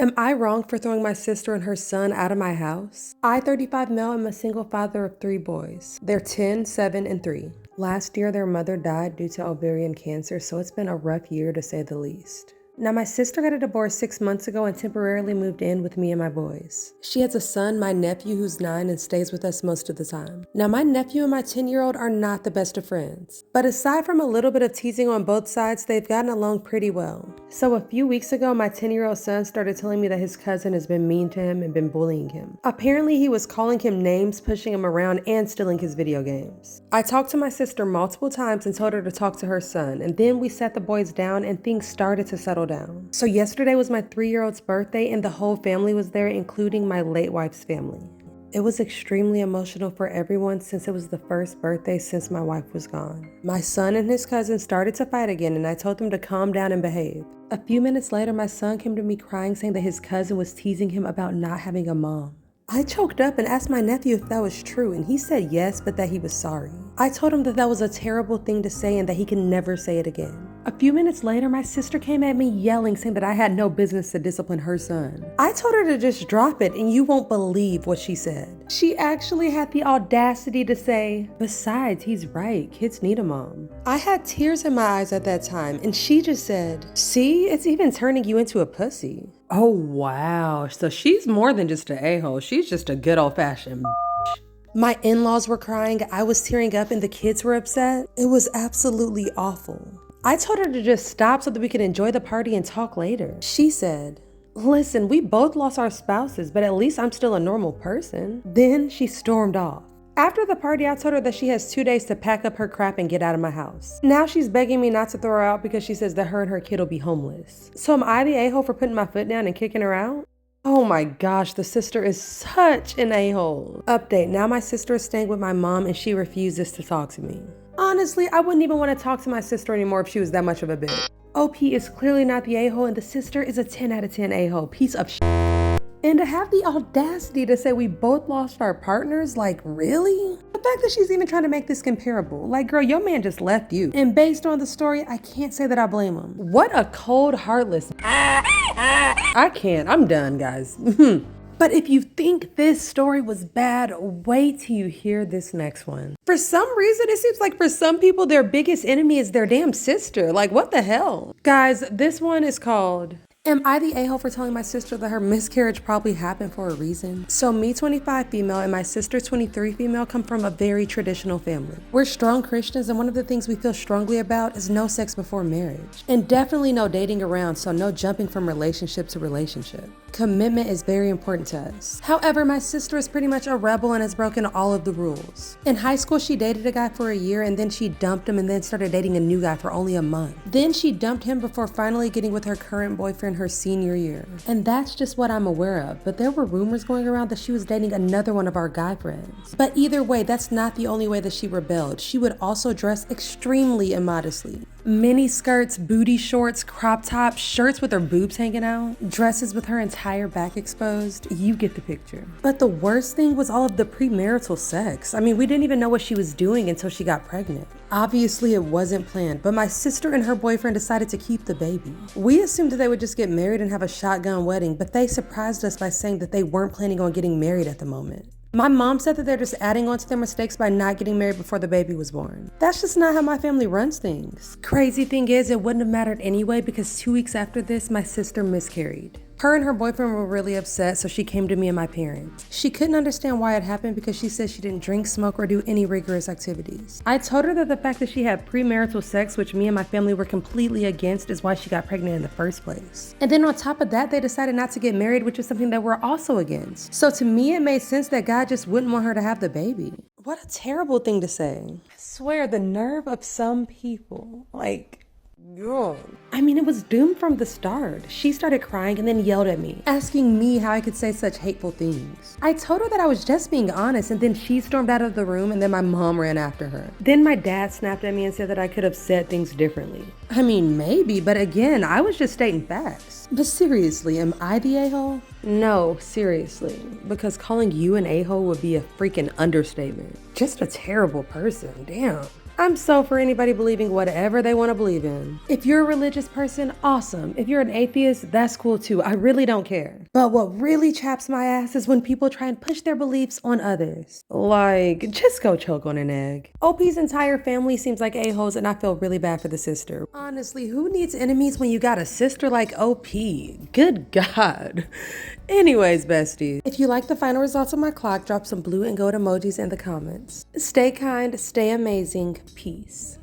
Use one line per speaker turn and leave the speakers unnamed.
Am I wrong for throwing my sister and her son out of my house? I, 35 male, am a single father of 3 boys. They're 10, 7, and 3. Last year, their mother died due to ovarian cancer, so it's been a rough year to say the least. Now, my sister got a divorce 6 months ago and temporarily moved in with me and my boys. She has a son, my nephew, who's 9 and stays with us most of the time. Now, my nephew and my 10-year-old are not the best of friends. But aside from a little bit of teasing on both sides, they've gotten along pretty well. So a few weeks ago, my 10-year-old son started telling me that his cousin has been mean to him and been bullying him. Apparently, he was calling him names, pushing him around, and stealing his video games. I talked to my sister multiple times and told her to talk to her son, and then we sat the boys down and things started to settle down. So yesterday was my 3-year-old's birthday and the whole family was there, including my late wife's family. It was extremely emotional for everyone since it was the first birthday since my wife was gone. My son and his cousin started to fight again and I told them to calm down and behave. A few minutes later, my son came to me crying, saying that his cousin was teasing him about not having a mom. I choked up and asked my nephew if that was true, and he said yes, but that he was sorry. I told him that that was a terrible thing to say and that he can never say it again. A few minutes later, my sister came at me yelling, saying that I had no business to discipline her son. I told her to just drop it, and you won't believe what she said. She actually had the audacity to say, "Besides, he's right, kids need a mom." I had tears in my eyes at that time, and she just said, "See, it's even turning you into a pussy." Oh wow, so she's more than just an a-hole, she's just a good old-fashioned bitch. My in-laws were crying, I was tearing up, and the kids were upset. It was absolutely awful. I told her to just stop so that we could enjoy the party and talk later. She said, "Listen, we both lost our spouses, but at least I'm still a normal person." Then she stormed off. After the party, I told her that she has 2 days to pack up her crap and get out of my house. Now she's begging me not to throw her out because she says that her and her kid will be homeless. So am I the a-hole for putting my foot down and kicking her out? Oh my gosh, the sister is such an a-hole. Update, now my sister is staying with my mom and she refuses to talk to me. Honestly, I wouldn't even want to talk to my sister anymore if she was that much of a bitch. OP is clearly not the a-hole and the sister is a 10 out of 10 a-hole. Piece of shit. And to have the audacity to say we both lost our partners, like really? The fact that she's even trying to make this comparable, like girl, your man just left you. And based on the story, I can't say that I blame him. What a cold, heartless. I can't, I'm done, guys. But if you think this story was bad, wait till you hear this next one. For some reason, it seems like for some people, their biggest enemy is their damn sister. Like, what the hell? Guys, this one is called, "Am I the a-hole for telling my sister that her miscarriage probably happened for a reason?" So me, 25 female, and my sister, 23 female, come from a very traditional family. We're strong Christians, and one of the things we feel strongly about is no sex before marriage. And definitely no dating around, so no jumping from relationship to relationship. Commitment is very important to us. However, my sister is pretty much a rebel and has broken all of the rules. In high school, she dated a guy for a year and then she dumped him and then started dating a new guy for only a month. Then she dumped him before finally getting with her current boyfriend her senior year. And that's just what I'm aware of, but there were rumors going around that she was dating another one of our guy friends. But either way, that's not the only way that she rebelled. She would also dress extremely immodestly. Mini skirts, booty shorts, crop tops, shirts with her boobs hanging out, dresses with her entire back exposed. You get the picture. But the worst thing was all of the premarital sex. I mean, we didn't even know what she was doing until she got pregnant. Obviously, it wasn't planned, but my sister and her boyfriend decided to keep the baby. We assumed that they would just get married and have a shotgun wedding, but they surprised us by saying that they weren't planning on getting married at the moment. My mom said that they're just adding on to their mistakes by not getting married before the baby was born. That's just not how my family runs things. Crazy thing is, it wouldn't have mattered anyway because 2 weeks after this, my sister miscarried. Her and her boyfriend were really upset, so she came to me and my parents. She couldn't understand why it happened because she said she didn't drink, smoke, or do any rigorous activities. I told her that the fact that she had premarital sex, which me and my family were completely against, is why she got pregnant in the first place. And then on top of that, they decided not to get married, which is something that we're also against. So to me, it made sense that God just wouldn't want her to have the baby. What a terrible thing to say. I swear, the nerve of some people. Like, girl. I mean, it was doomed from the start. She started crying and then yelled at me, asking me how I could say such hateful things. I told her that I was just being honest, and then she stormed out of the room, and then my mom ran after her. Then my dad snapped at me and said that I could have said things differently. I mean, maybe, but again, I was just stating facts. But seriously, am I the a-hole? No, seriously, because calling you an a-hole would be a freaking understatement. Just a terrible person, damn. I'm so for anybody believing whatever they want to believe in. If you're a religious person, awesome. If you're an atheist, that's cool too. I really don't care. But what really chaps my ass is when people try and push their beliefs on others. Like, just go choke on an egg. OP's entire family seems like a-holes, and I feel really bad for the sister. Honestly, who needs enemies when you got a sister like OP? Good God. Anyways, besties, if you like the final results of my clock, drop some blue and gold emojis in the comments. Stay kind, stay amazing, peace.